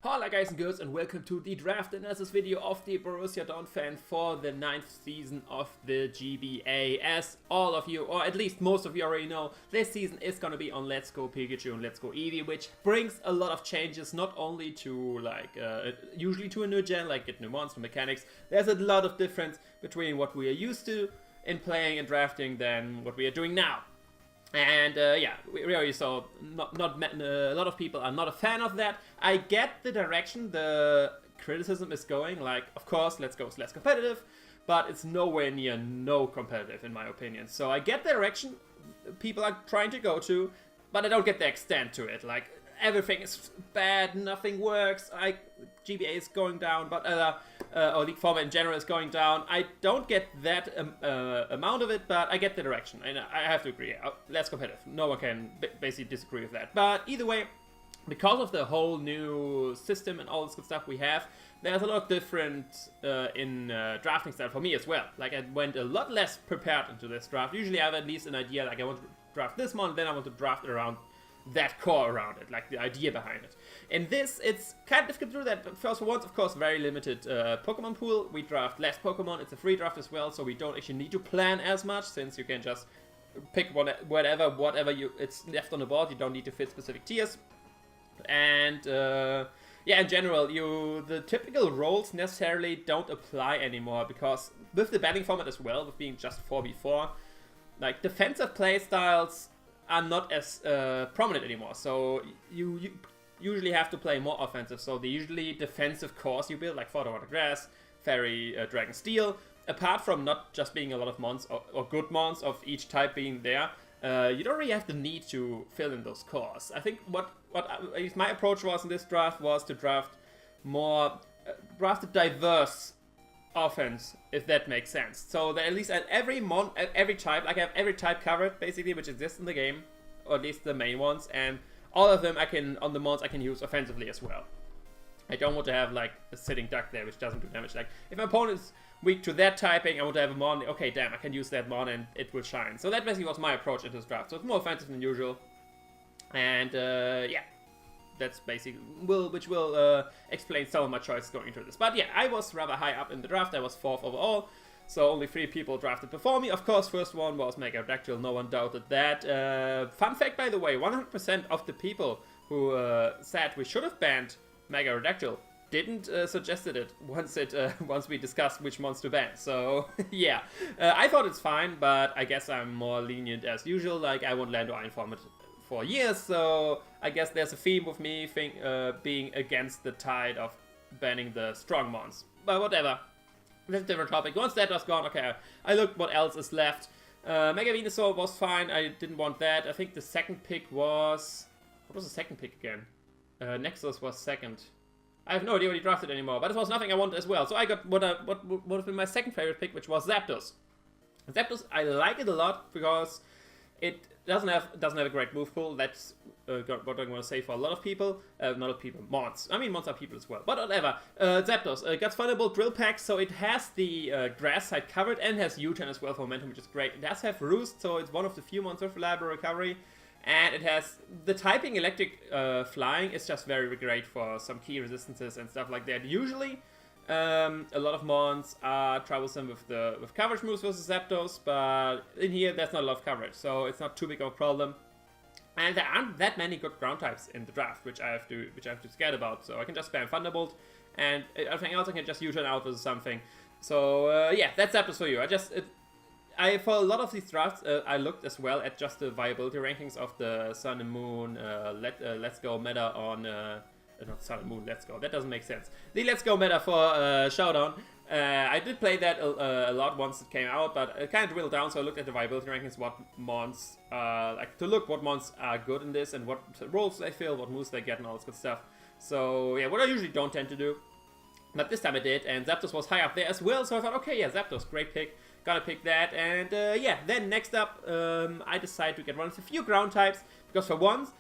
Hola guys and girls, and welcome to the draft analysis video of the Borussia Donphan for the 9th season of the GBA. As all of you, or at least most of you already know, this season is gonna be on Let's Go Pikachu and Let's Go Eevee, which brings a lot of changes, not only to usually to a new gen, like get new monster mechanics. There's a lot of difference between what we are used to in playing and drafting than what we are doing now. And yeah, we already saw a lot of people are not a fan of that. I get the direction the criticism is going, like, of course, Let's Go is less competitive, but it's nowhere near no competitive in my opinion. So I get the direction people are trying to go to, but I don't get the extent to it. Like, everything is bad, nothing works, GBA is going down, but or League format in general is going down. I don't get that amount of it, but I get the direction, and I have to agree. Less competitive. No one can basically disagree with that. But either way, because of the whole new system and all this good stuff we have, there's a lot of different in drafting style for me as well. Like, I went a lot less prepared into this draft. Usually I have at least an idea, like I want to draft this one, then I want to draft around that core around it, like the idea behind it. In this, it's kind of difficult to do that, but first for once, of course, very limited Pokemon pool. We draft less Pokemon, it's a free draft as well, so we don't actually need to plan as much, since you can just pick whatever it's left on the board. You don't need to fit specific tiers. And yeah, in general, the typical roles necessarily don't apply anymore, because with the batting format as well, with being just 4v4, like defensive playstyles are not as prominent anymore. So you usually have to play more offensive. So the usually defensive cores you build, like Water Grass, Fairy, Dragon Steel, apart from not just being a lot of mons or good mons of each type being there, you don't really have the need to fill in those cores. I think what at least my approach was in this draft was to draft more, draft a diverse offense, if that makes sense. So that at least at every type, like I have every type covered basically, which exists in the game, or at least the main ones, and all of them on the mons I can use offensively as well. I don't want to have like a sitting duck there which doesn't do damage. Like, if my opponent is weak to that typing, I want to have a mon, okay, damn, I can use that mon and it will shine. So that basically was my approach in this draft. So it's more offensive than usual. And yeah, that's basically which will explain some of my choices going into this. But yeah, I was rather high up in the draft. I was 4th overall, so only 3 people drafted before me. Of course, first one was Mega Dactyl. No one doubted that. Fun fact, by the way, 100% of the people who said we should have banned Mega Dactyl didn't suggested it once we discussed which mons to ban. So yeah, I thought it's fine, but I guess I'm more lenient as usual. Like, I won't land Iron format for years, so I guess there's a theme with me being against the tide of banning the strong mons. But whatever, that's a different topic. Once that was gone, okay, I looked what else is left. Mega Venusaur was fine, I didn't want that. I think the second pick was... What was the second pick again? Nexus was second. I have no idea what he drafted anymore, but it was nothing I wanted as well. So I got what would have been my second favorite pick, which was Zapdos. Zapdos, I like it a lot because it doesn't have a great move pool. That's what I'm going to say for a lot of people. Not a lot of people, mons. I mean, mons are people as well. But whatever. Zapdos got Thunderbolt Drill Pack, so it has the grass side covered and has U-turn as well for momentum, which is great. It does have Roost, so it's one of the few mons with reliable recovery. And it has the typing electric flying is just very great for some key resistances and stuff like that. Usually, a lot of mons are troublesome with coverage moves versus Zapdos, but in here there's not a lot of coverage, so it's not too big of a problem. And there aren't that many good ground types in the draft, which I have to scared about. So I can just spam Thunderbolt, and everything else I can just U-turn out with something. So yeah, that's Zapdos for you. For a lot of these drafts, I looked as well at just the viability rankings of the Sun and Moon Let's Go meta on... not Sun and Moon, Let's Go. That doesn't make sense. The Let's Go meta for Showdown. I did play that a lot once it came out, but it kind of drilled down, so I looked at the viability rankings, what mons what mons are good in this, and what roles they fill, what moves they get, and all this good stuff. So yeah, what I usually don't tend to do. But this time I did, and Zapdos was high up there as well, so I thought, okay, yeah, Zapdos, great pick. Gotta pick that, and yeah, then next up, I decided to get one of the few ground types, because for once,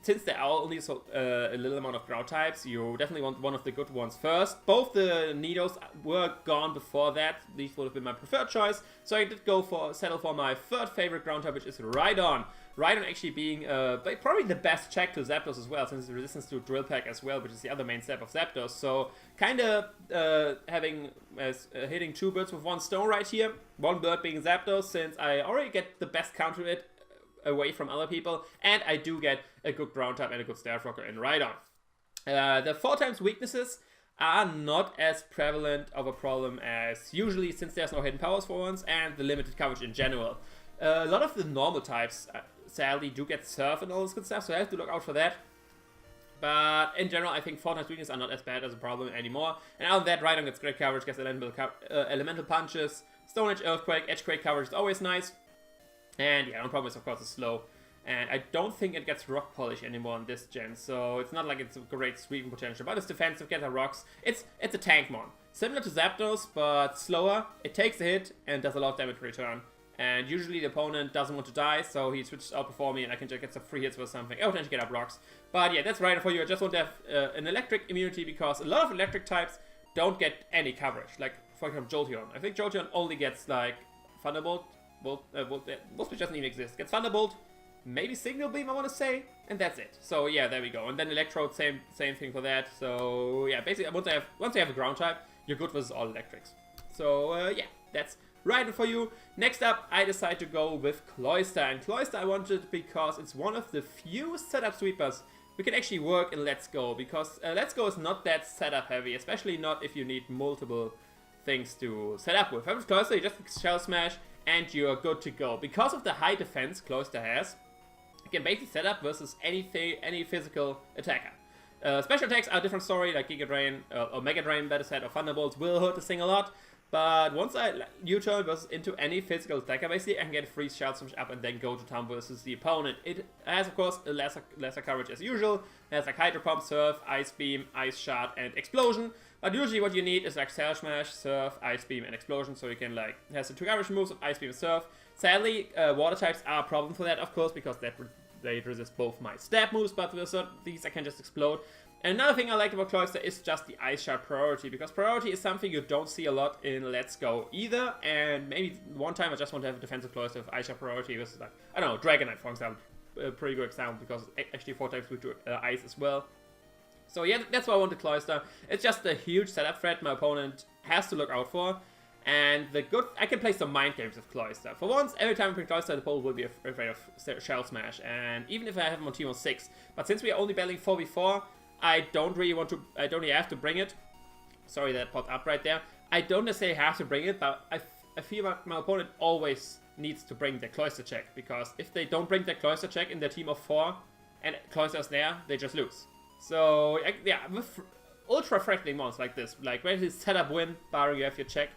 since there are only a little amount of ground types, you definitely want one of the good ones first. Both the Nidos were gone before that. These would have been my preferred choice. So I did settle for my third favorite ground type, which is Rhydon. Rhydon actually being probably the best check to Zapdos as well, since it's resistance to Drill Peck as well, which is the other main step of Zapdos. So kind of hitting two birds with one stone right here. One bird being Zapdos, since I already get the best counter to it away from other people, and I do get a good ground type and a good Staff Rocker in Rhydon. The 4 times weaknesses are not as prevalent of a problem as usually, since there's no hidden powers for once, and the limited coverage in general. A lot of the normal types sadly do get Surf and all this good stuff, so I have to look out for that. But in general, I think 4 times weakness are not as bad as a problem anymore. And out of that, Rhydon gets great coverage, gets elemental punches, Stone Edge, Earthquake, Edgequake coverage is always nice. And yeah, no problem is of course it's slow. And I don't think it gets Rock Polish anymore in this gen, so it's not like it's a great sweeping potential, but it's defensive, gets the rocks. It's a tank mon. Similar to Zapdos, but slower. It takes a hit and does a lot of damage return. And usually the opponent doesn't want to die, so he switches out before me and I can just get some free hits or something. I potentially get up rocks. But yeah, that's right for you. I just want to have an electric immunity, because a lot of electric types don't get any coverage. Like, for example, Jolteon. I think Jolteon only gets like Thunderbolt. Volt Switch doesn't even exist. Gets Thunderbolt, maybe Signal Beam, I want to say, and that's it. So yeah, there we go. And then Electrode, same thing for that. So yeah, basically once you have a ground type, you're good with all electrics. So yeah, that's Rhydon for you. Next up, I decided to go with Cloyster, and Cloyster I wanted because it's one of the few setup sweepers we can actually work in Let's Go, because Let's Go is not that setup heavy, especially not if you need multiple things to set up with. With Cloyster, you just Shell Smash and you're good to go. Because of the high defense Cloyster has, you can basically set up versus any physical attacker. Special attacks are a different story, like Giga Drain or Mega Drain, better said, or Thunderbolts will hurt this thing a lot. But once I U-turn versus into any physical attacker, basically I can get a free Shell Smash up and then go to town versus the opponent. It has, of course, a lesser coverage as usual. It has like Hydro Pump, Surf, Ice Beam, Ice Shard, and Explosion. But usually what you need is like Shell Smash, Surf, Ice Beam, and Explosion, so you can like, it has the 2 coverage moves of Ice Beam and Surf. Sadly, water types are a problem for that, of course, because they resist both my stab moves, but with these I can just explode. And another thing I like about Cloyster is just the Ice Shard priority, because priority is something you don't see a lot in Let's Go either, and maybe one time I just want to have a defensive Cloyster with Ice Shard priority, with like, I don't know, Dragonite for example, a pretty good example, because it's actually 4 times with Ice as well. So yeah, that's why I want the Cloyster. It's just a huge setup threat my opponent has to look out for. And I can play some mind games with Cloyster. For once, every time I play Cloyster, the opponent will be afraid of Shell Smash. And even if I have him on team of 6, but since we are only battling 4v4, I don't really have to bring it. Sorry, that popped up right there. I don't necessarily have to bring it, but I feel like my opponent always needs to bring their Cloyster check. Because if they don't bring their Cloyster check in their team of 4, and Cloyster's there, they just lose. So, yeah, with ultra-threatening mons like this, like when it's setup win, barring you have your check,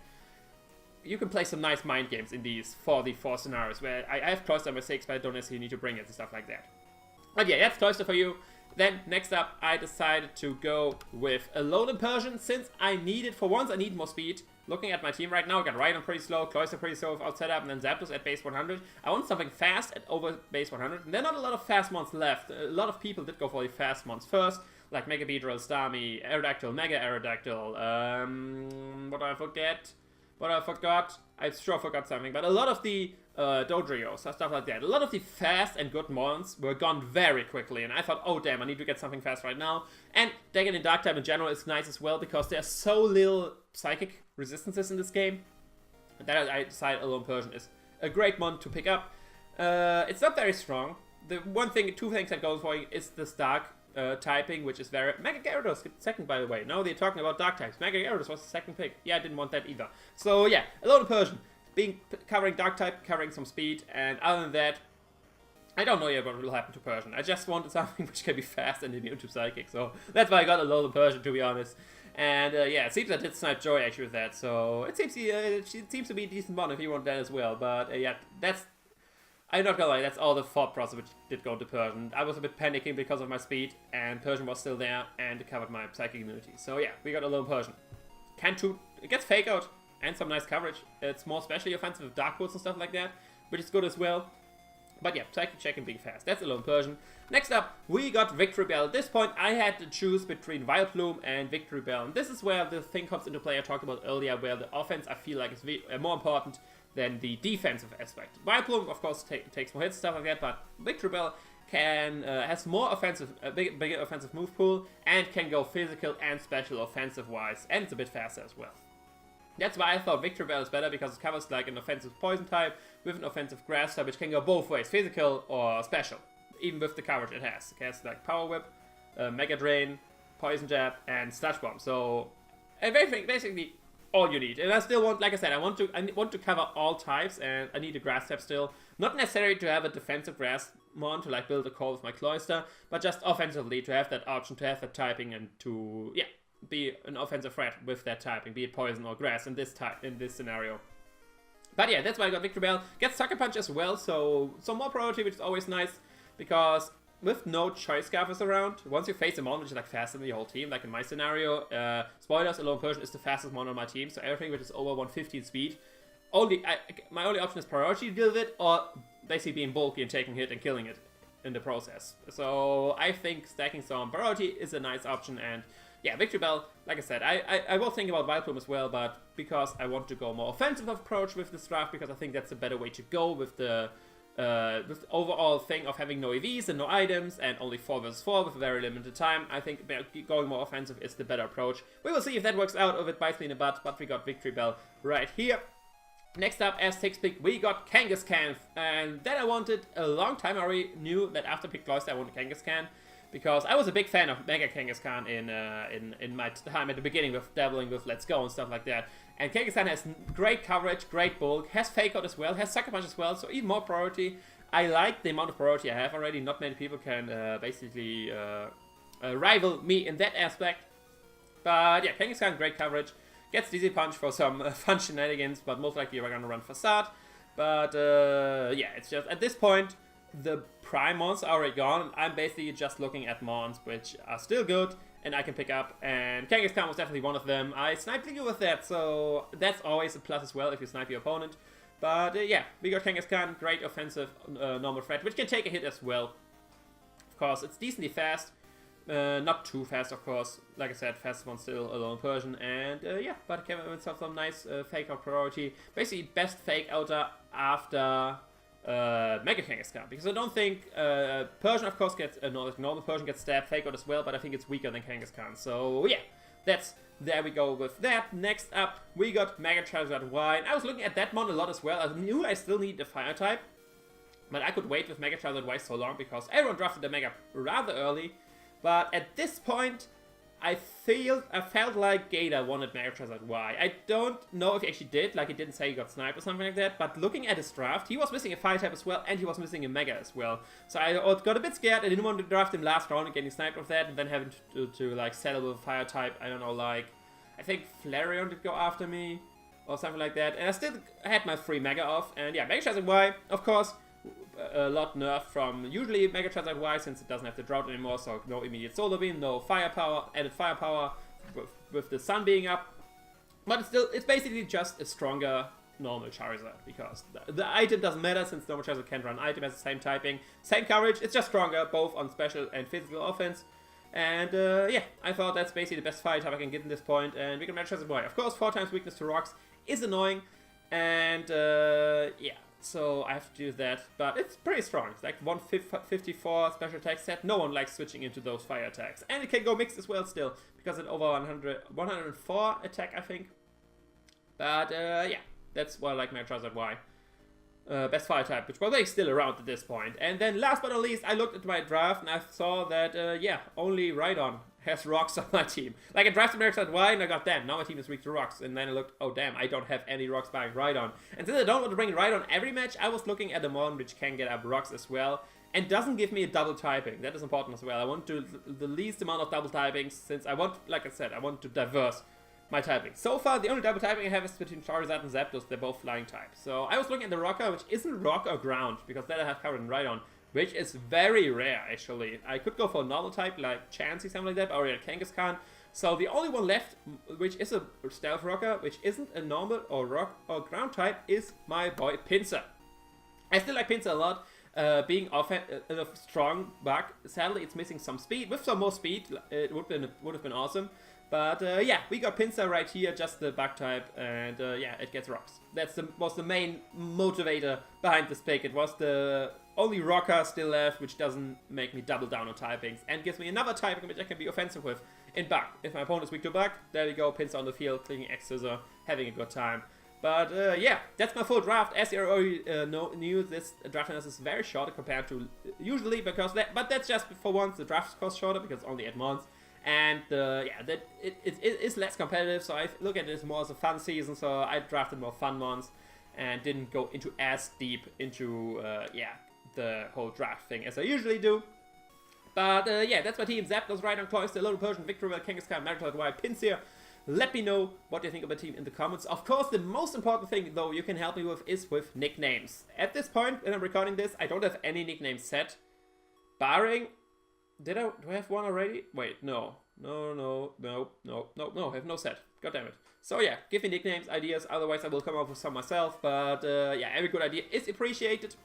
you can play some nice mind games in these 4v4 scenarios, where I have Cloyster number 6, but I don't necessarily need to bring it and stuff like that. But yeah, that's Cloyster for you. Then, next up, I decided to go with a Alolan Persian, since I needed, for once, I need more speed. Looking at my team right now, I got Rhydon pretty slow, Cloyster pretty slow without setup, and then Zapdos at base 100. I want something fast at over base 100, and there are not a lot of fast mons left. A lot of people did go for the fast mons first, like Mega Beedrill, Starmie, Aerodactyl, Mega Aerodactyl, what did I forget? I sure forgot something, but a lot of the Dodrios, stuff like that. A lot of the fast and good mons were gone very quickly, and I thought, oh damn, I need to get something fast right now. And Dragon and Dark type in general is nice as well, because there's so little psychic resistances in this game, that I decided Alolan Persian is a great mon to pick up. It's not very strong. The two things that goes for it is this Dark typing, which is very... Mega Gyarados gets second, by the way. Now they're talking about Dark types. Mega Gyarados was the second pick. Yeah, I didn't want that either. So yeah, Alolan Persian. Covering Dark type, covering some speed, and other than that, I don't know yet what will happen to Persian. I just wanted something which can be fast and immune to Psychic, so that's why I got Alolan Persian, to be honest. And yeah, it seems I did snipe Joy actually with that, so it seems to be a decent one if you want that as well. But yeah, I'm not gonna lie, that's all the thought process which did go into Persian. I was a bit panicking because of my speed, and Persian was still there, and it covered my Psychic immunity. So yeah, we got Alolan Persian. It gets Fake Out, and some nice coverage. It's more especially offensive with Dark Pulse and stuff like that, which is good as well. But yeah, psychic check and being fast. That's Alone Persian. Next up, we got Victory Bell. At this point, I had to choose between Vileplume and Victory Bell. And this is where the thing comes into play I talked about earlier, where the offense, I feel like, is more important than the defensive aspect. Vileplume, of course, takes more hits, stuff like that, but Victory Bell has more offensive, bigger offensive move pool, and can go physical and special offensive-wise, and it's a bit faster as well. That's why I thought Victory Bell is better, because it covers like an offensive poison type with an offensive grass type, which can go both ways, physical or special, even with the coverage it has. It has like Power Whip, Mega Drain, Poison Jab, and Sludge Bomb. So basically all you need. And I still want, like I said, I want to cover all types, and I need a grass type still. Not necessary to have a defensive grass mon to like build a core with my Cloyster, but just offensively to have that option, to have that typing, and to be an offensive threat with that typing, be it poison or grass in this scenario. But yeah, that's why I got Victory Bell. Gets Sucker Punch as well, so some more priority, which is always nice, because with no Choice Scarfers around, once you face a mon which is like faster than the whole team, like in my scenario, spoilers, Alone Persian is the fastest mon on my team, so everything which is over 150 in speed, my only option is priority to deal with it, or basically being bulky and taking hit and killing it in the process. So I think stacking some priority is a nice option, and yeah, Victory Bell, like I said, I will think about Vileplume as well, but because I want to go more offensive approach with this draft, because I think that's a better way to go with the overall thing of having no EVs and no items and only 4 vs 4 with a very limited time. I think going more offensive is the better approach. We will see if that works out, or if it bites me in the butt, but we got Victory Bell right here. Next up, as 6th pick, we got Kangaskhan, and that I wanted a long time. I already knew that after pick Cloyster I wanted Kangaskhan, because I was a big fan of Mega Kangaskhan in my time at the beginning with dabbling with Let's Go and stuff like that. And Kangaskhan has great coverage, great bulk, has Fake Out as well, has Sucker Punch as well, so even more priority. I like the amount of priority I have already. Not many people can basically rival me in that aspect. But yeah, Kangaskhan, great coverage. Gets Dizzy Punch for some fun shenanigans, but most likely we're gonna run Facade. But yeah, it's just at this point, the prime mons are already gone. I'm basically just looking at mons which are still good and I can pick up, and Kangaskhan was definitely one of them. I sniped you with that, so that's always a plus as well if you snipe your opponent. But yeah, we got Kangaskhan, great offensive normal threat, which can take a hit as well. Of course, it's decently fast. Not too fast, of course. Like I said, fastest one still Alone Persian, and yeah, but it came with some nice fake out priority. Basically, best fake outer after Mega Kangaskhan, because I don't think Persian, of course, gets normal Persian gets stabbed, fake out as well, but I think it's weaker than Kangaskhan. So yeah, there we go with that. Next up, we got Mega Charizard Y, and I was looking at that mon a lot as well. I knew I still need the fire type, but I could wait with Mega Charizard Y so long because everyone drafted the Mega rather early. But at this point, I felt like Gator wanted Mega Charizard Y. I don't know if he actually did, like he didn't say he got sniped or something like that, but looking at his draft, he was missing a fire type as well, and he was missing a Mega as well. So I got a bit scared. I didn't want to draft him last round and getting sniped with that, and then having to like settle with a fire type. I don't know, like, I think Flareon did go after me, or something like that. And I still had my 3 Mega off, and yeah, Mega Charizard Y, of course, a lot nerfed from usually Mega Charizard Y, since it doesn't have the drought anymore, so no immediate solar beam, no firepower, added firepower with the sun being up. But it's basically just a stronger normal Charizard, because the item doesn't matter, since normal Charizard can't run item, has the same typing, same coverage, it's just stronger both on special and physical offense. And yeah, I thought that's basically the best fire type I can get in this point, and we can Mega Charizard Y. Of course, 4 times weakness to rocks is annoying, and yeah. So I have to do that, but it's pretty strong. It's like 154 special attack set. No one likes switching into those fire attacks. And it can go mixed as well still, because it's over 104 attack, I think. But yeah, that's why I like Mega Charizard Y. Best fire type, which was still around at this point. And then last but not least, I looked at my draft and I saw that, yeah, only Rhydon has rocks on my team. Like, I drafted Mega Charizard Y and I got, damn, now my team is weak to rocks. And then I looked, oh damn, I don't have any rocks by Rhydon. And since I don't want to bring Rhydon every match, I was looking at a mon which can get up rocks as well, and doesn't give me a double typing. That is important as well. I want to the least amount of double typings, since I want, like I said, I want to diverse my typing. So far, the only double typing I have is between Charizard and Zapdos. They're both flying types. So I was looking at the Rocker, which isn't rock or ground, because that I have covered in Rhydon, which is very rare, actually. I could go for a normal type, like Chansey, something like that, or a Kangaskhan. So the only one left, which is a Stealth Rocker, which isn't a normal or rock or ground type, is my boy Pinsir. I still like Pinsir a lot. being a strong bug. Sadly, it's missing some speed. With some more speed, it would have been awesome. But yeah, we got Pinsir right here, just the bug type, and yeah, it gets rocks. Was the main motivator behind this pick. It was the only rocker still left, which doesn't make me double down on typings, and gives me another typing which I can be offensive with in bug. If my opponent is weak to bug, there we go, Pinsir on the field, clicking X Scizor, having a good time. But yeah, that's my full draft. As you already knew, this draft analysis is very short compared to usually, but that's just for once. The draft cost shorter because only at once, and yeah, it is less competitive. So I look at this more as a fun season. So I drafted more fun ones and didn't go into as deep into yeah, the whole draft thing as I usually do. But yeah, that's my team. Zapdos, Rhydon, Cloyster, Little Persian, Victreebel, Kangaskhan, Magnemite, Wild, Pinsir. Let me know what you think of the team in the comments. Of course, the most important thing, though, you can help me with is with nicknames. At this point, when I'm recording this, I don't have any nicknames set. Barring... do I have one already? Wait, no. No, I have no set. God damn it. So yeah, give me nicknames, ideas, otherwise I will come up with some myself. But yeah, every good idea is appreciated.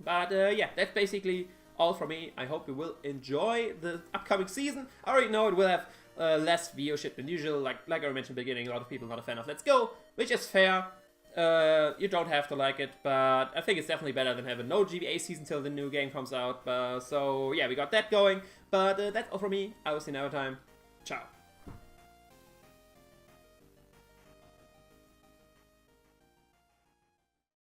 But yeah, that's basically all from me. I hope you will enjoy the upcoming season. I already know it will have less viewership than usual, like I mentioned in the beginning, a lot of people not a fan of Let's Go, which is fair. You don't have to like it, but I think it's definitely better than having no GBA season till the new game comes out. So yeah, we got that going. But that's all from me. I will see you another time. Ciao.